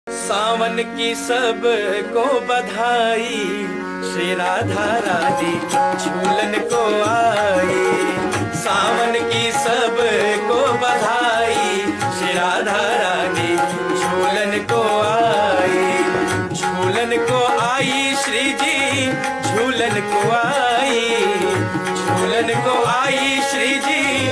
सावन की सब को बधाई, श्री राधा रानी झूलन को आई। सावन की सब को बधाई, श्री राधा रानी झूलन को आई। झूलन को आई श्री जी, झूलन को आई। झूलन को आई श्री जी,